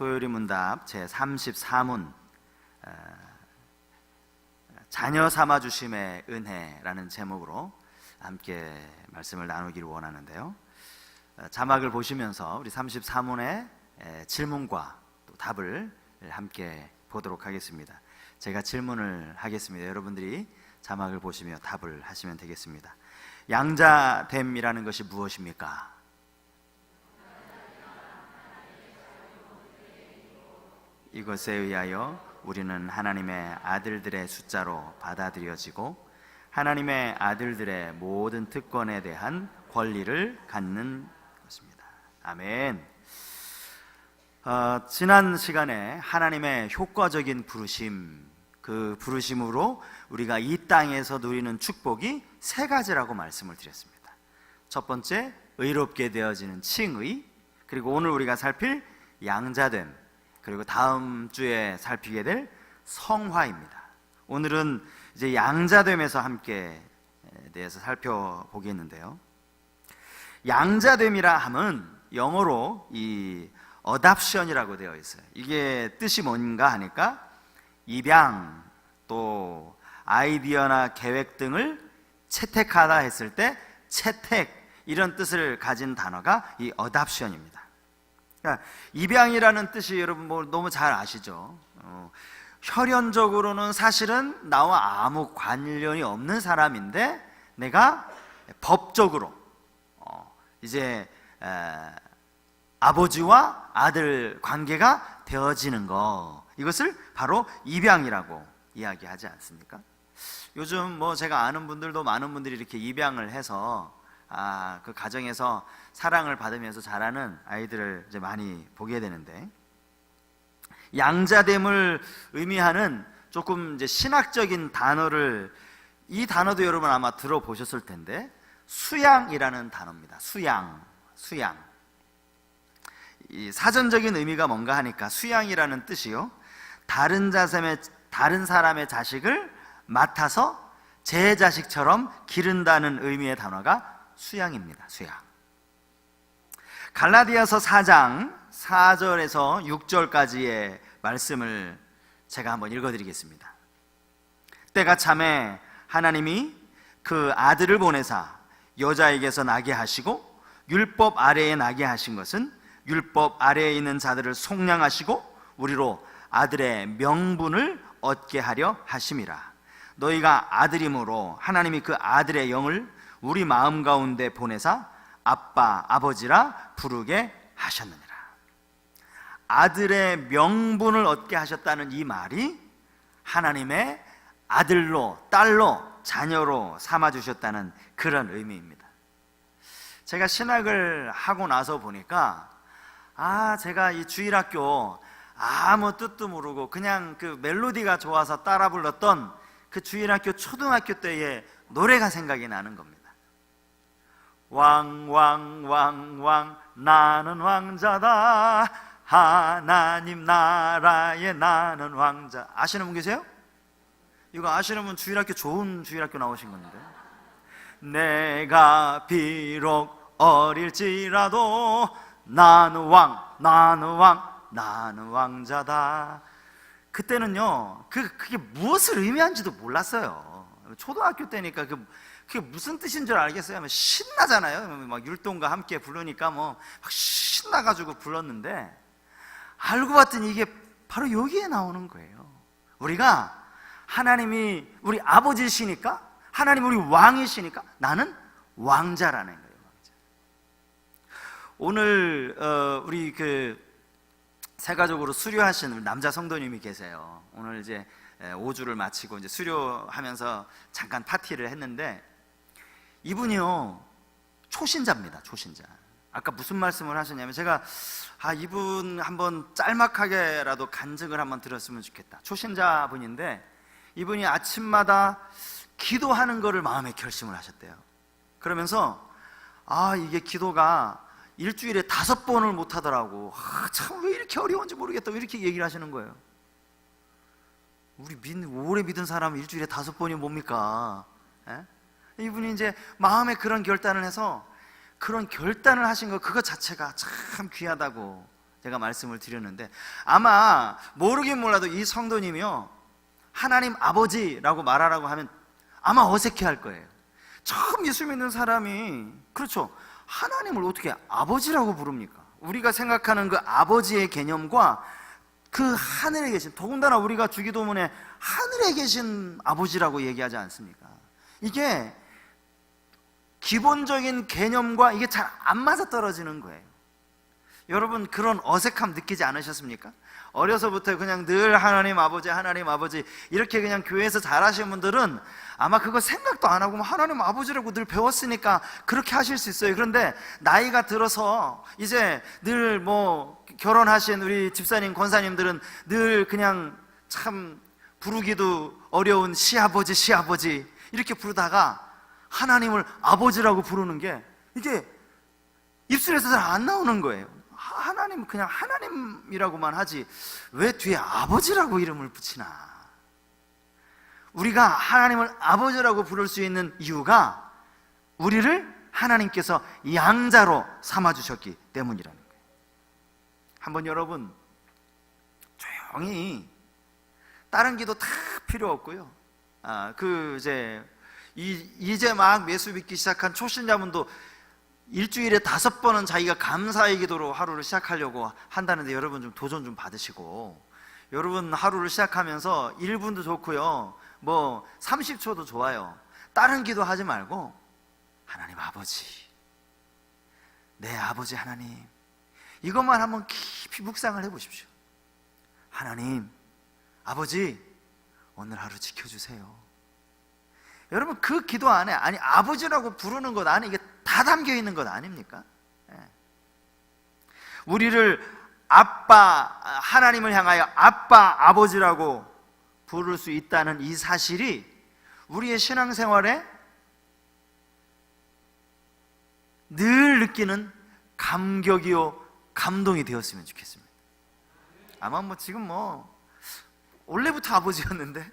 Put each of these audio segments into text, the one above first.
토요일 문답 제34문 자녀 삼아주심의 은혜라는 제목으로 함께 말씀을 나누기를 원하는데요. 자막을 보시면서 우리 34문의 질문과 또 답을 함께 보도록 하겠습니다. 제가 질문을 하겠습니다. 여러분들이 자막을 보시며 답을 하시면 되겠습니다. 양자됨이라는 것이 무엇입니까? 이것에 의하여 우리는 하나님의 아들들의 숫자로 받아들여지고 하나님의 아들들의 모든 특권에 대한 권리를 갖는 것입니다. 아멘. 지난 시간에 하나님의 효과적인 부르심, 그 부르심으로 우리가 이 땅에서 누리는 축복이 세 가지라고 말씀을 드렸습니다. 첫 번째, 의롭게 되어지는 칭의, 그리고 오늘 우리가 살필 양자됨, 그리고 다음 주에 살피게 될 성화입니다. 오늘은 이제 양자됨에서 함께 대해서 살펴보겠는데요. 양자됨이라 함은 영어로 이 adoption이라고 되어 있어요. 이게 뜻이 뭔가 하니까 입양, 또 아이디어나 계획 등을 채택하다 했을 때 채택, 이런 뜻을 가진 단어가 이 adoption입니다. 그러니까 입양이라는 뜻이 여러분 뭐 너무 잘 아시죠? 혈연적으로는 사실은 나와 아무 관련이 없는 사람인데 내가 법적으로 이제 아버지와 아들 관계가 되어지는 거, 이것을 바로 입양이라고 이야기하지 않습니까? 요즘 뭐 제가 아는 분들도 많은 분들이 이렇게 입양을 해서 그 가정에서 사랑을 받으면서 자라는 아이들을 이제 많이 보게 되는데, 양자됨을 의미하는 조금 이제 신학적인 단어를, 이 단어도 여러분 아마 들어보셨을 텐데 수양이라는 단어입니다. 수양. 이 사전적인 의미가 뭔가 하니까 수양이라는 뜻이요, 다른 사람의 자식을 맡아서 제 자식처럼 기른다는 의미의 단어가 수양입니다. 수양. 갈라디아서 4장 4절에서 6절까지의 말씀을 제가 한번 읽어드리겠습니다. 때가 참에 하나님이 그 아들을 보내사 여자에게서 나게 하시고 율법 아래에 나게 하신 것은 율법 아래에 있는 자들을 속량하시고 우리로 아들의 명분을 얻게 하려 하심이라. 너희가 아들이므로 하나님이 그 아들의 영을 우리 마음 가운데 보내사 아빠, 아버지라 부르게 하셨느니라. 아들의 명분을 얻게 하셨다는 이 말이 하나님의 아들로, 딸로, 자녀로 삼아주셨다는 그런 의미입니다. 제가 신학을 하고 나서 보니까 제가 이 주일학교 아무 뜻도 모르고 그냥 그 멜로디가 좋아서 따라 불렀던 그 주일학교 초등학교 때의 노래가 생각이 나는 겁니다. 왕왕왕왕 나는 왕자다, 하나님 나라에 나는 왕자. 아시는 분 계세요? 이거 아시는 분 주일학교, 좋은 주일학교 나오신 건데, 내가 비록 어릴지라도 나는 왕자다. 그때는요 그게 무엇을 의미하는지도 몰랐어요. 초등학교 때니까 그게 무슨 뜻인 줄 알겠어요? 신나잖아요. 막 율동과 함께 부르니까 뭐 막 신나가지고 불렀는데, 알고 봤더니 이게 바로 여기에 나오는 거예요. 우리가 하나님이 우리 아버지시니까, 하나님 우리 왕이시니까 나는 왕자라는 거예요. 왕자. 오늘 우리 세가족으로 수료하신 남자 성도님이 계세요. 오늘 이제 5주를 마치고 이제 수료하면서 잠깐 파티를 했는데, 이분이요 초신자입니다. 초신자. 아까 무슨 말씀을 하셨냐면, 제가 이분 한번 짤막하게라도 간증을 한번 들었으면 좋겠다. 초신자 분인데 이분이 아침마다 기도하는 거를 마음에 결심을 하셨대요. 그러면서 이게 기도가 일주일에 5번을 못 하더라고. 참 왜 이렇게 어려운지 모르겠다, 이렇게 얘기를 하시는 거예요. 우리 오래 믿은 사람은 일주일에 5번이 뭡니까? 이분이 이제 마음에 그런 결단을 해서, 그런 결단을 하신 거, 그것 자체가 참 귀하다고 제가 말씀을 드렸는데, 아마 모르긴 몰라도 이 성도님이요, 하나님 아버지라고 말하라고 하면 아마 어색해할 거예요. 처음 예수 믿는 사람이, 그렇죠, 하나님을 어떻게 아버지라고 부릅니까? 우리가 생각하는 그 아버지의 개념과 그 하늘에 계신, 더군다나 우리가 주기도문에 하늘에 계신 아버지라고 얘기하지 않습니까? 이게 기본적인 개념과 이게 잘 안 맞아떨어지는 거예요. 여러분, 그런 어색함 느끼지 않으셨습니까? 어려서부터 그냥 늘 하나님 아버지 이렇게 그냥 교회에서 자라신 분들은 아마 그거 생각도 안 하고 하나님 아버지라고 늘 배웠으니까 그렇게 하실 수 있어요. 그런데 나이가 들어서 이제 늘 뭐 결혼하신 우리 집사님, 권사님들은 늘 그냥 참 부르기도 어려운 시아버지 이렇게 부르다가 하나님을 아버지라고 부르는 게 이게 입술에서 잘 안 나오는 거예요. 하나님, 그냥 하나님이라고만 하지 왜 뒤에 아버지라고 이름을 붙이나? 우리가 하나님을 아버지라고 부를 수 있는 이유가 우리를 하나님께서 양자로 삼아주셨기 때문이라는 거예요. 한번 여러분 조용히, 다른 기도 다 필요 없고요, 이제 막 예수 믿기 시작한 초신자분도 일주일에 5번은 자기가 감사의 기도로 하루를 시작하려고 한다는데, 여러분 좀 도전 좀 받으시고, 여러분 하루를 시작하면서 1분도 좋고요, 뭐 30초도 좋아요, 다른 기도 하지 말고 하나님 아버지, 내 아버지 하나님, 이것만 한번 깊이 묵상을 해보십시오. 하나님 아버지, 오늘 하루 지켜주세요. 여러분, 그 기도 안에, 아니 아버지라고 부르는 것 안에 이게 다 담겨 있는 것 아닙니까? 우리를 하나님을 향하여 아빠, 아버지라고 부를 수 있다는 이 사실이 우리의 신앙생활에 늘 느끼는 감격이요, 감동이 되었으면 좋겠습니다. 아마 지금 원래부터 아버지였는데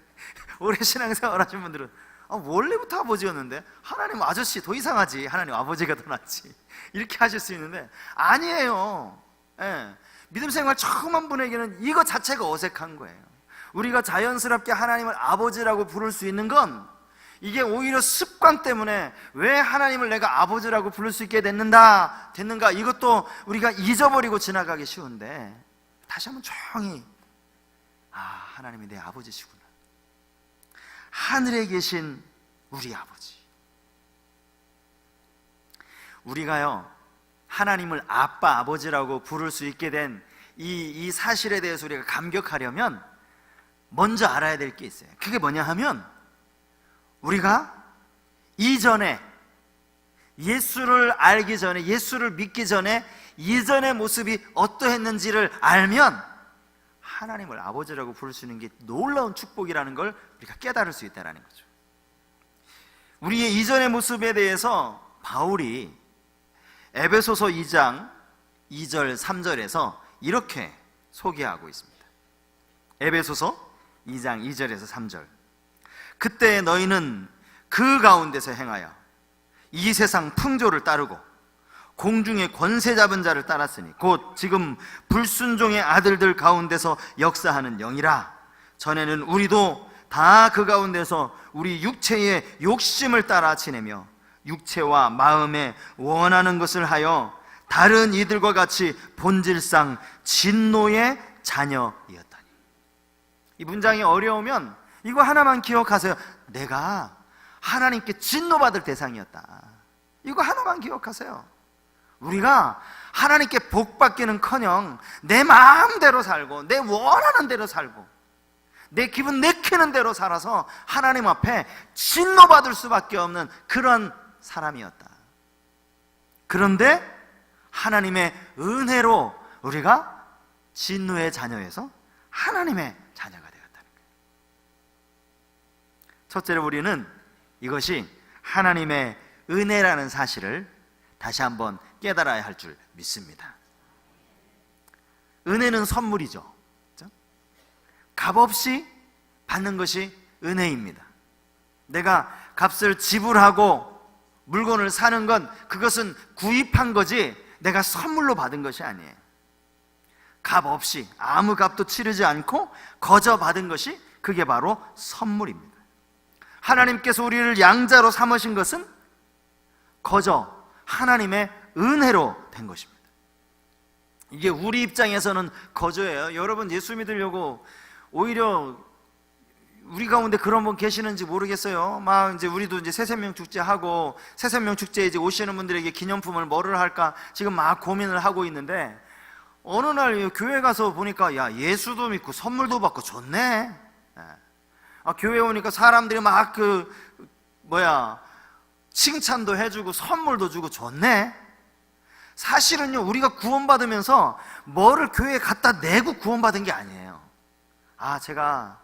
오래 신앙생활 하신 분들은 원래부터 아버지였는데 하나님 아저씨 더 이상하지, 하나님 아버지가 더 낫지, 이렇게 하실 수 있는데 아니에요. 믿음 생활 처음 한 분에게는 이거 자체가 어색한 거예요. 우리가 자연스럽게 하나님을 아버지라고 부를 수 있는 건 이게 오히려 습관 때문에 왜 하나님을 내가 아버지라고 부를 수 있게 됐는가, 이것도 우리가 잊어버리고 지나가기 쉬운데, 다시 한번 조용히, 하나님이 내 아버지시구나, 하늘에 계신 우리 아버지. 우리가요, 하나님을 아빠, 아버지라고 부를 수 있게 된 이 사실에 대해서 우리가 감격하려면 먼저 알아야 될 게 있어요. 그게 뭐냐 하면, 우리가 이전에 예수를 알기 전에, 예수를 믿기 전에 이전의 모습이 어떠했는지를 알면 하나님을 아버지라고 부를 수 있는 게 놀라운 축복이라는 걸 우리가 깨달을 수 있다는 거죠. 우리의 이전의 모습에 대해서 바울이 에베소서 2장 2절 3절에서 이렇게 소개하고 있습니다. 에베소서 2장 2절에서 3절. 그때 너희는 그 가운데서 행하여 이 세상 풍조를 따르고 공중의 권세 잡은 자를 따랐으니 곧 지금 불순종의 아들들 가운데서 역사하는 영이라. 전에는 우리도 다 그 가운데서 우리 육체의 욕심을 따라 지내며 육체와 마음에 원하는 것을 하여 다른 이들과 같이 본질상 진노의 자녀이었다니. 이 문장이 어려우면 이거 하나만 기억하세요. 내가 하나님께 진노받을 대상이었다. 이거 하나만 기억하세요. 우리가 하나님께 복받기는커녕 내 마음대로 살고 내 원하는 대로 살고 내 기분 내키는 대로 살아서 하나님 앞에 진노받을 수밖에 없는 그런 사람이었다. 그런데 하나님의 은혜로 우리가 진노의 자녀에서 하나님의 자녀가 되었다는 거예요. 첫째로 우리는 이것이 하나님의 은혜라는 사실을 다시 한번 깨달아야 할 줄 믿습니다. 은혜는 선물이죠. 그렇죠? 값없이 받는 것이 은혜입니다. 내가 값을 지불하고 물건을 사는 건 그것은 구입한 거지 내가 선물로 받은 것이 아니에요. 값 없이 아무 값도 치르지 않고 거저 받은 것이 그게 바로 선물입니다. 하나님께서 우리를 양자로 삼으신 것은 거저 하나님의 은혜로 된 것입니다. 이게 우리 입장에서는 거저예요. 여러분, 예수 믿으려고 오히려 우리 가운데 그런 분 계시는지 모르겠어요. 막 이제 우리도 이제 새생명 축제하고 새생명 축제에 이제 오시는 분들에게 기념품을 뭐를 할까 지금 막 고민을 하고 있는데, 어느 날 교회 가서 보니까 야, 예수도 믿고 선물도 받고 좋네. 교회 오니까 사람들이 막 칭찬도 해주고 선물도 주고 좋네. 사실은요, 우리가 구원받으면서 뭐를 교회에 갖다 내고 구원받은 게 아니에요. 제가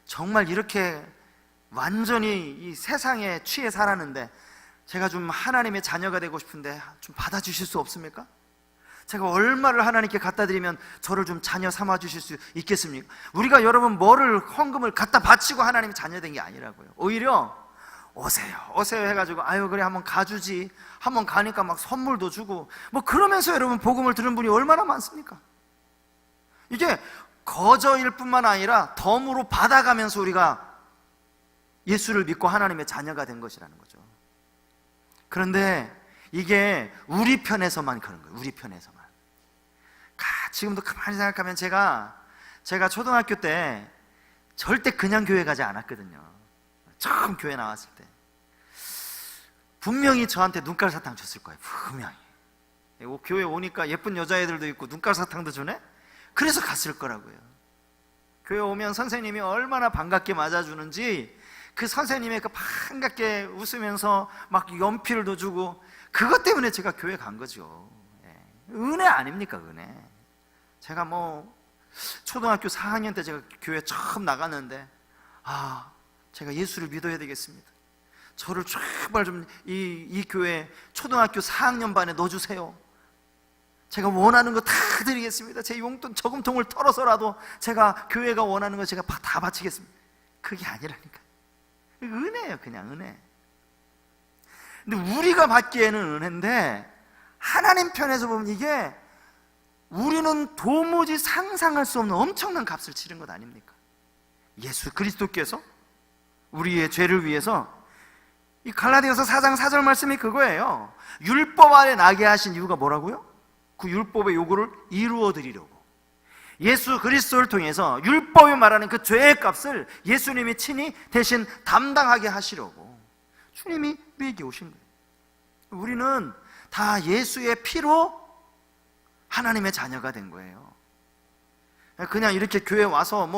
정말 이렇게 완전히 이 세상에 취해 살았는데 제가 좀 하나님의 자녀가 되고 싶은데 좀 받아주실 수 없습니까? 제가 얼마를 하나님께 갖다 드리면 저를 좀 자녀 삼아 주실 수 있겠습니까? 우리가 여러분 뭐를 헌금을 갖다 바치고 하나님의 자녀 된 게 아니라고요. 오히려 오세요 해가지고 그래 한번 가주지, 한번 가니까 막 선물도 주고 뭐 그러면서 여러분 복음을 들은 분이 얼마나 많습니까? 이게 거저일 뿐만 아니라 덤으로 받아가면서 우리가 예수를 믿고 하나님의 자녀가 된 것이라는 거죠. 그런데 이게 우리 편에서만 그런 거예요. 우리 편에서만. 지금도 가만히 생각하면 제가 초등학교 때 절대 그냥 교회 가지 않았거든요. 처음 교회 나왔을 때 분명히 저한테 눈깔 사탕 줬을 거예요. 분명히. 교회 오니까 예쁜 여자애들도 있고 눈깔 사탕도 주네? 그래서 갔을 거라고요. 교회 오면 선생님이 얼마나 반갑게 맞아주는지, 그 선생님의 그 반갑게 웃으면서 막 연필도 주고, 그것 때문에 제가 교회 간 거죠. 은혜 아닙니까, 은혜. 제가 초등학교 4학년 때 제가 교회 처음 나갔는데 제가 예수를 믿어야 되겠습니다. 저를 제발 좀 이 교회 초등학교 4학년 반에 넣어주세요. 제가 원하는 거 다 드리겠습니다. 제 용돈 저금통을 털어서라도 제가 교회가 원하는 거 제가 다 바치겠습니다. 그게 아니라니까요. 은혜예요, 그냥 은혜. 근데 우리가 받기에는 은혜인데 하나님 편에서 보면 이게 우리는 도무지 상상할 수 없는 엄청난 값을 치른 것 아닙니까? 예수 그리스도께서 우리의 죄를 위해서, 이 갈라디아서 4장 4절 말씀이 그거예요. 율법 아래 나게 하신 이유가 뭐라고요? 그 율법의 요구를 이루어 드리려고. 예수 그리스도를 통해서 율법이 말하는 그 죄의 값을 예수님이 친히 대신 담당하게 하시려고 주님이 우리에게 오신 거예요. 우리는 다 예수의 피로 하나님의 자녀가 된 거예요. 그냥 이렇게 교회 와서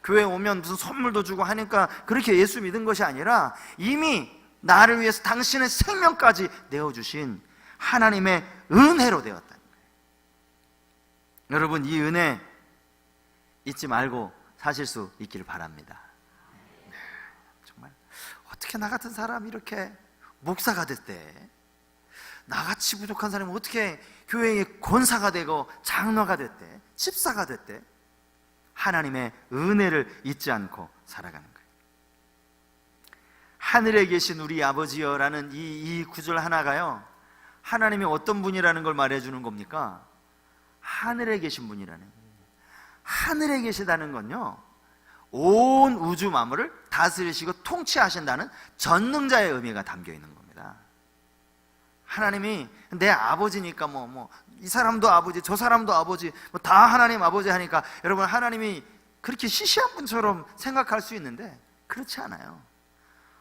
교회 오면 무슨 선물도 주고 하니까 그렇게 예수 믿은 것이 아니라 이미 나를 위해서 당신의 생명까지 내어주신 하나님의 은혜로 되었다는 거예요. 여러분, 이 은혜 잊지 말고 사실 수 있기를 바랍니다. 정말 어떻게 나 같은 사람이 이렇게 목사가 됐대? 나같이 부족한 사람이 어떻게 교회의 권사가 되고 장로가 됐대? 집사가 됐대? 하나님의 은혜를 잊지 않고 살아가는 거예요. 하늘에 계신 우리 아버지여라는 이 구절 하나가요, 하나님이 어떤 분이라는 걸 말해주는 겁니까? 하늘에 계신 분이라는 거예요. 하늘에 계시다는 건요, 온 우주 만물을 다스리시고 통치하신다는 전능자의 의미가 담겨 있는 겁니다. 하나님이 내 아버지니까 이 사람도 아버지, 저 사람도 아버지, 다 하나님 아버지 하니까 여러분, 하나님이 그렇게 시시한 분처럼 생각할 수 있는데 그렇지 않아요.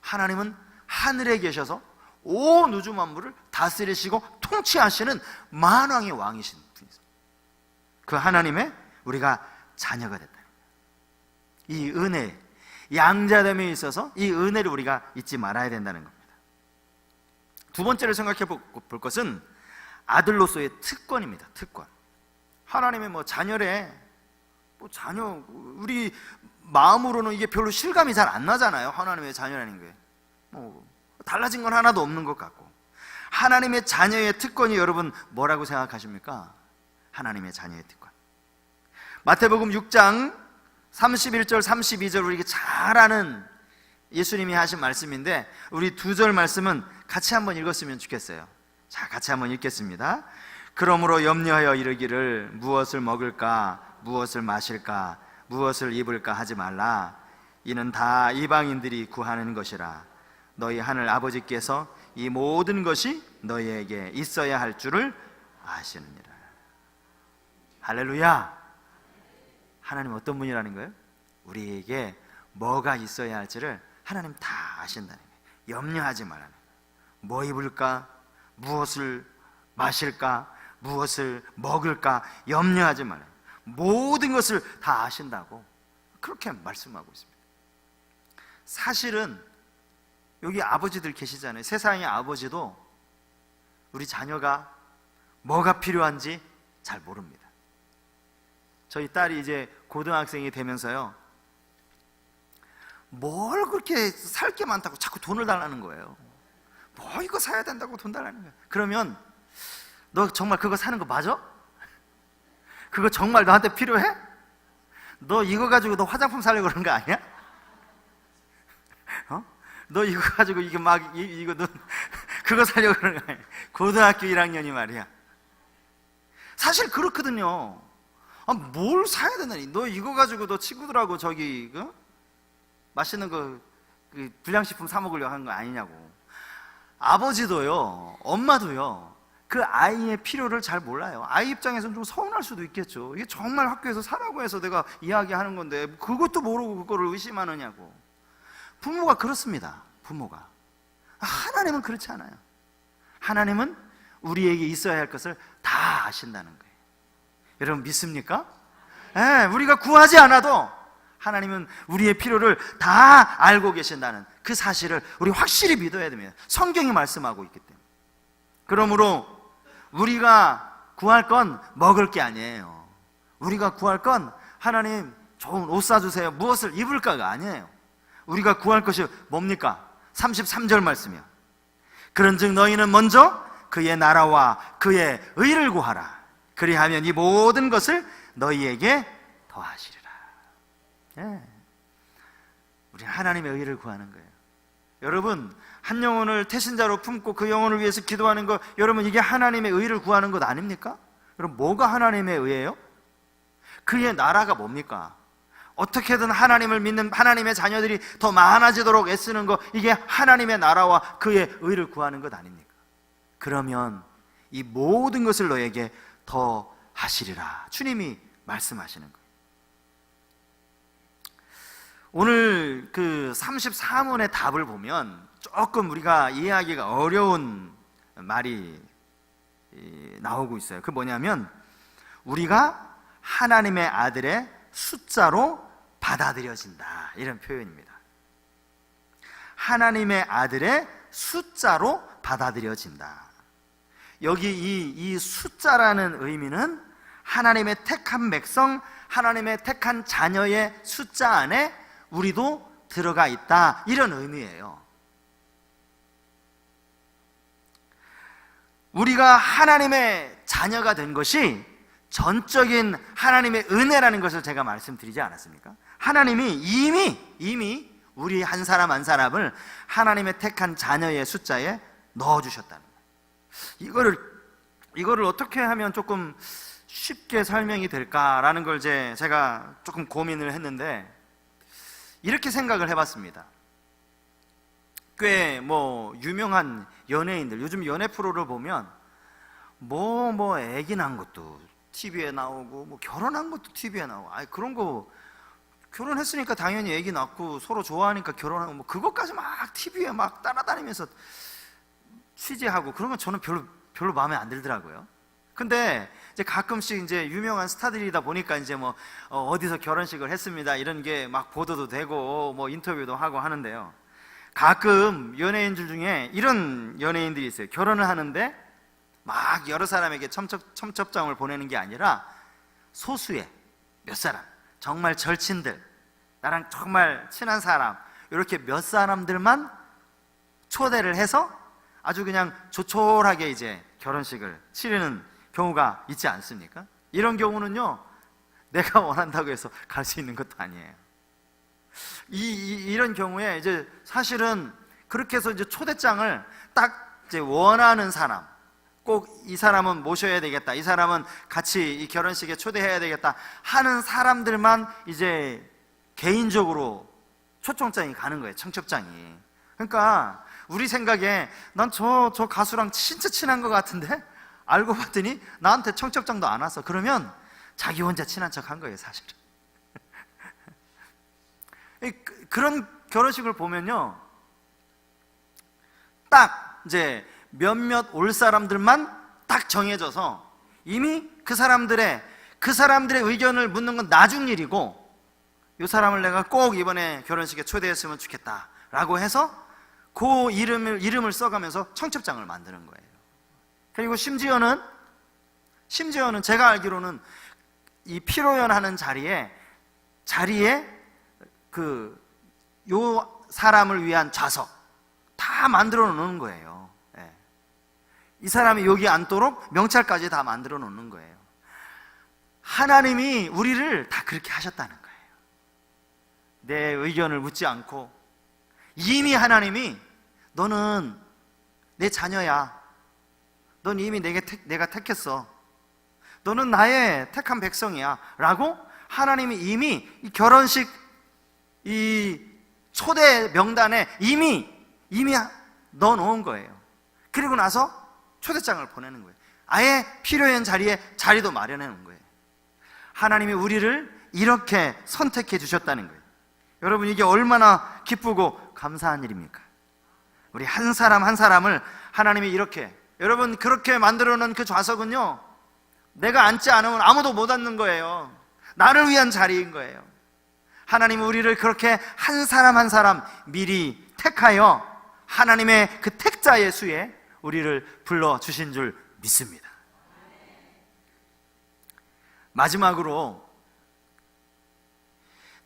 하나님은 하늘에 계셔서 온 우주 만물을 다스리시고 통치하시는 만왕의 왕이신 분이세요. 그 하나님의 우리가 자녀가 됐다. 이 은혜, 양자됨에 있어서 이 은혜를 우리가 잊지 말아야 된다는 겁니다. 두 번째로 생각해 볼 것은 아들로서의 특권입니다. 특권. 하나님의 자녀래, 자녀, 우리 마음으로는 이게 별로 실감이 잘 안 나잖아요. 하나님의 자녀라는 게 달라진 건 하나도 없는 것 같고. 하나님의 자녀의 특권이 여러분 뭐라고 생각하십니까? 하나님의 자녀의 특권. 마태복음 6장 31절 32절 우리 잘 아는 예수님이 하신 말씀인데, 우리 두 절 말씀은 같이 한번 읽었으면 좋겠어요. 자, 같이 한번 읽겠습니다. 그러므로 염려하여 이르기를 무엇을 먹을까 무엇을 마실까 무엇을 입을까 하지 말라. 이는 다 이방인들이 구하는 것이라. 너희 하늘 아버지께서 이 모든 것이 너희에게 있어야 할 줄을 아시느니라. 할렐루야. 하나님 어떤 분이라는 거예요? 우리에게 뭐가 있어야 할지를 하나님 다 아신다는 거예요. 염려하지 말라는 거예요. 뭐 입을까 무엇을 마실까 무엇을 먹을까 염려하지 말아요. 모든 것을 다 아신다고 그렇게 말씀하고 있습니다. 사실은 여기 아버지들 계시잖아요. 세상의 아버지도 우리 자녀가 뭐가 필요한지 잘 모릅니다. 저희 딸이 이제 고등학생이 되면서요, 뭘 그렇게 살 게 많다고 자꾸 돈을 달라는 거예요. 뭐 이거 사야 된다고 돈 달라는 거예요. 그러면 너 정말 그거 사는 거 맞아? 그거 정말 너한테 필요해? 너 이거 가지고 너 화장품 사려고 그런 거 아니야? 너 이거 가지고 이게 막 이거 너 그거 사려고 그런 거 아니야? 고등학교 1학년이 말이야. 사실 그렇거든요. 뭘 사야 되나니? 너 이거 가지고 너 친구들하고 저기 맛있는 거 불량식품 사 먹으려고 하는 거 아니냐고. 아버지도요, 엄마도요, 그 아이의 필요를 잘 몰라요. 아이 입장에서는 좀 서운할 수도 있겠죠. 이게 정말 학교에서 사라고 해서 내가 이야기하는 건데 그것도 모르고 그거를 의심하느냐고. 부모가 그렇습니다. 부모가. 하나님은 그렇지 않아요. 하나님은 우리에게 있어야 할 것을 다 아신다는 거예요. 여러분 믿습니까? 네, 우리가 구하지 않아도 하나님은 우리의 필요를 다 알고 계신다는 그 사실을 우리 확실히 믿어야 됩니다. 성경이 말씀하고 있기 때문에. 그러므로 우리가 구할 건 먹을 게 아니에요. 우리가 구할 건 하나님 좋은 옷 사주세요, 무엇을 입을까가 아니에요. 우리가 구할 것이 뭡니까? 33절 말씀이요. 그런즉 너희는 먼저 그의 나라와 그의 의를 구하라. 그리하면 이 모든 것을 너희에게 더하시리라. 예. 우리는 하나님의 의를 구하는 거예요. 여러분, 한 영혼을 태신자로 품고 그 영혼을 위해서 기도하는 것, 여러분 이게 하나님의 의를 구하는 것 아닙니까? 여러분 뭐가 하나님의 의예요? 그의 나라가 뭡니까? 어떻게든 하나님을 믿는 하나님의 자녀들이 더 많아지도록 애쓰는 것, 이게 하나님의 나라와 그의 의를 구하는 것 아닙니까? 그러면 이 모든 것을 너에게 더 하시리라 주님이 말씀하시는 거예요. 오늘 그 34문의 답을 보면 조금 우리가 이해하기가 어려운 말이 나오고 있어요. 그 뭐냐면 우리가 하나님의 아들의 숫자로 받아들여진다, 이런 표현입니다. 하나님의 아들의 숫자로 받아들여진다. 여기 이 숫자라는 의미는 하나님의 택한 백성, 하나님의 택한 자녀의 숫자 안에 우리도 들어가 있다, 이런 의미예요. 우리가 하나님의 자녀가 된 것이 전적인 하나님의 은혜라는 것을 제가 말씀드리지 않았습니까? 하나님이 이미 우리 한 사람 한 사람을 하나님의 택한 자녀의 숫자에 넣어주셨다는 거예요. 이거를 어떻게 하면 조금 쉽게 설명이 될까라는 걸 제가 조금 고민을 했는데, 이렇게 생각을 해봤습니다. 꽤 유명한 연예인들, 요즘 연애 프로를 보면 애기 낳은 것도 TV에 나오고 결혼한 것도 TV에 나오고, 그런 거 결혼했으니까 당연히 애기 낳고 서로 좋아하니까 결혼하고 그것까지 막 TV에 막 따라다니면서 취재하고 그런 건 저는 별로 마음에 안 들더라고요. 근데 이제 가끔씩 이제 유명한 스타들이다 보니까 이제 어디서 결혼식을 했습니다, 이런 게 막 보도도 되고 인터뷰도 하고 하는데요. 가끔 연예인들 중에 이런 연예인들이 있어요. 결혼을 하는데 막 여러 사람에게 청첩장을 보내는 게 아니라 소수의 몇 사람, 정말 절친들, 나랑 정말 친한 사람, 이렇게 몇 사람들만 초대를 해서 아주 그냥 조촐하게 이제 결혼식을 치르는 경우가 있지 않습니까? 이런 경우는요, 내가 원한다고 해서 갈 수 있는 것도 아니에요. 이런 경우에 이제 사실은 그렇게 해서 이제 초대장을 딱 이제 원하는 사람, 꼭 이 사람은 모셔야 되겠다, 이 사람은 같이 이 결혼식에 초대해야 되겠다 하는 사람들만 이제 개인적으로 초청장이 가는 거예요, 청첩장이. 그러니까 우리 생각에 난 저 가수랑 진짜 친한 것 같은데 알고 봤더니 나한테 청첩장도 안 왔어. 그러면 자기 혼자 친한 척 한 거예요, 사실은. 그런 결혼식을 보면요, 딱 이제 몇몇 올 사람들만 딱 정해져서 이미 그 사람들의 의견을 묻는 건 나중 일이고, 이 사람을 내가 꼭 이번에 결혼식에 초대했으면 좋겠다 라고 해서 그 이름을 써가면서 청첩장을 만드는 거예요. 그리고 심지어는 제가 알기로는 이 피로연하는 자리에 요 사람을 위한 좌석 다 만들어 놓는 거예요. 이 사람이 여기 앉도록 명찰까지 다 만들어 놓는 거예요. 하나님이 우리를 다 그렇게 하셨다는 거예요. 내 의견을 묻지 않고 이미 하나님이 너는 내 자녀야, 넌 이미 내가 택했어, 너는 나의 택한 백성이야 라고 하나님이 이미 이 결혼식 이 초대 명단에 이미 넣어놓은 거예요. 그리고 나서 초대장을 보내는 거예요. 아예 필요한 자리에 자리도 마련해 놓은 거예요. 하나님이 우리를 이렇게 선택해 주셨다는 거예요. 여러분, 이게 얼마나 기쁘고 감사한 일입니까? 우리 한 사람 한 사람을 하나님이 이렇게, 여러분, 그렇게 만들어 놓은 그 좌석은요, 내가 앉지 않으면 아무도 못 앉는 거예요. 나를 위한 자리인 거예요. 하나님은 우리를 그렇게 한 사람 한 사람 미리 택하여 하나님의 그 택자의 수에 우리를 불러주신 줄 믿습니다. 마지막으로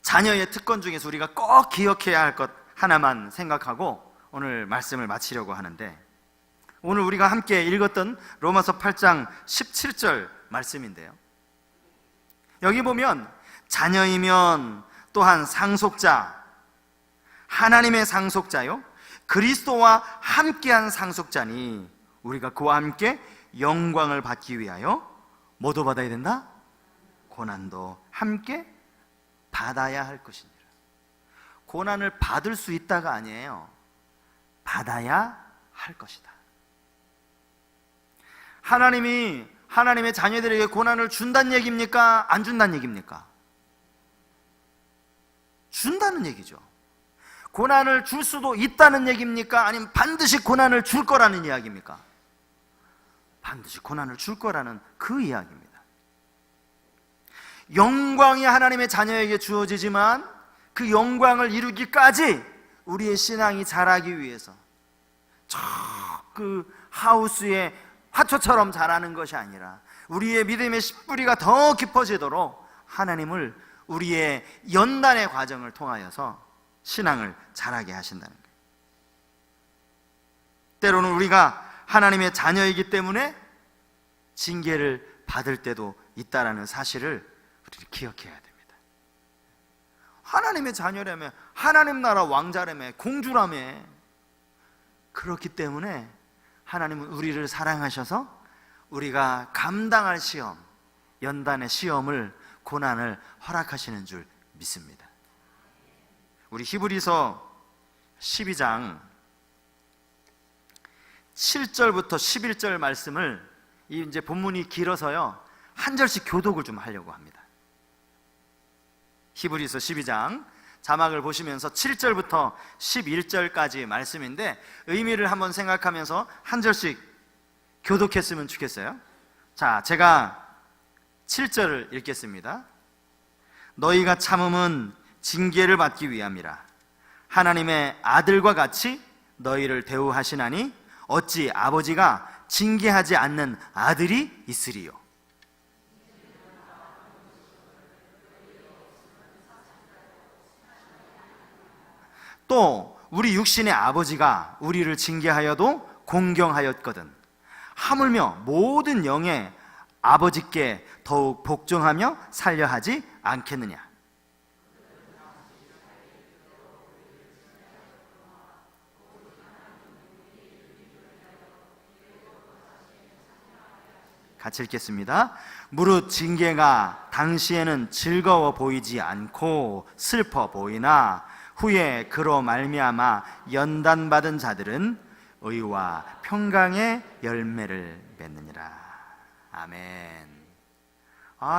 자녀의 특권 중에서 우리가 꼭 기억해야 할 것 하나만 생각하고 오늘 말씀을 마치려고 하는데, 오늘 우리가 함께 읽었던 로마서 8장 17절 말씀인데요, 여기 보면 자녀이면 또한 상속자, 하나님의 상속자요 그리스도와 함께한 상속자니 우리가 그와 함께 영광을 받기 위하여 뭐도 받아야 된다? 고난도 함께 받아야 할 것이니라. 고난을 받을 수 있다가 아니에요, 받아야 할 것이다. 하나님이 하나님의 자녀들에게 고난을 준다는 얘기입니까? 안 준다는 얘기입니까? 준다는 얘기죠. 고난을 줄 수도 있다는 얘기입니까? 아니면 반드시 고난을 줄 거라는 이야기입니까? 반드시 고난을 줄 거라는 그 이야기입니다. 영광이 하나님의 자녀에게 주어지지만 그 영광을 이루기까지 우리의 신앙이 자라기 위해서 저 그 하우스의 화초처럼 자라는 것이 아니라 우리의 믿음의 씨뿌리가 더 깊어지도록 하나님을 우리의 연단의 과정을 통하여서 신앙을 자라게 하신다는 거예요. 때로는 우리가 하나님의 자녀이기 때문에 징계를 받을 때도 있다라는 사실을 우리가 기억해야 됩니다. 하나님의 자녀라며, 하나님 나라 왕자라며, 공주라며. 그렇기 때문에 하나님은 우리를 사랑하셔서 우리가 감당할 시험, 연단의 시험을, 고난을 허락하시는 줄 믿습니다. 우리 히브리서 12장 7절부터 11절 말씀을, 이제 본문이 길어서요 한 절씩 교독을 좀 하려고 합니다. 히브리서 12장 자막을 보시면서 7절부터 11절까지 말씀인데 의미를 한번 생각하면서 한 절씩 교독했으면 좋겠어요. 자, 제가 7절을 읽겠습니다. 너희가 참음은 징계를 받기 위함이라. 하나님의 아들과 같이 너희를 대우하시나니 어찌 아버지가 징계하지 않는 아들이 있으리요. 또 우리 육신의 아버지가 우리를 징계하여도 공경하였거든 하물며 모든 영의 아버지께 더욱 복종하며 살려 하지 않겠느냐. 같이 읽겠습니다. 무릇 징계가 당시에는 즐거워 보이지 않고 슬퍼 보이나 후에 그로 말미암아 연단받은 자들은 의와 평강의 열매를 맺느니라. 아멘.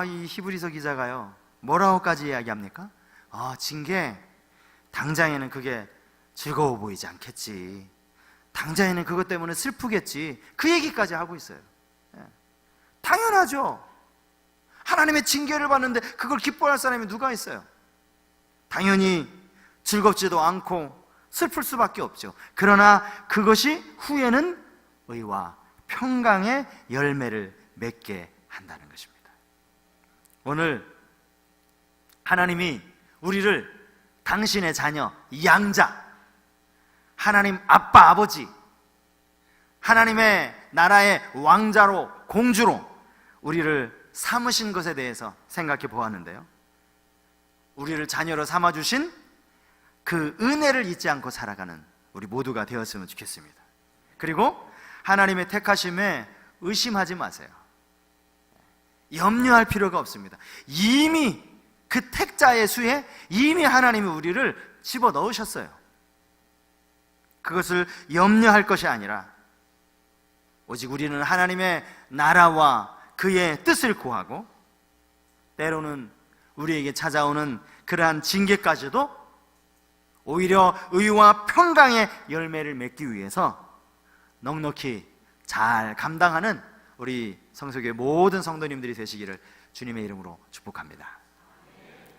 이 히브리서 기자가요, 뭐라고까지 이야기합니까? 징계, 당장에는 그게 즐거워 보이지 않겠지, 당장에는 그것 때문에 슬프겠지, 그 얘기까지 하고 있어요. 당연하죠. 하나님의 징계를 받는데 그걸 기뻐할 사람이 누가 있어요? 당연히 즐겁지도 않고 슬플 수밖에 없죠. 그러나 그것이 후에는 의와 평강의 열매를 맺게 한다는 것입니다. 오늘 하나님이 우리를 당신의 자녀, 양자, 하나님 아빠, 아버지, 하나님의 나라의 왕자로, 공주로 우리를 삼으신 것에 대해서 생각해 보았는데요, 우리를 자녀로 삼아주신 그 은혜를 잊지 않고 살아가는 우리 모두가 되었으면 좋겠습니다. 그리고 하나님의 택하심에 의심하지 마세요. 염려할 필요가 없습니다. 이미 그 택자의 수에 이미 하나님이 우리를 집어넣으셨어요. 그것을 염려할 것이 아니라 오직 우리는 하나님의 나라와 그의 뜻을 구하고, 때로는 우리에게 찾아오는 그러한 징계까지도 오히려 의와 평강의 열매를 맺기 위해서 넉넉히 잘 감당하는 우리 성서교회 모든 성도님들이 되시기를 주님의 이름으로 축복합니다.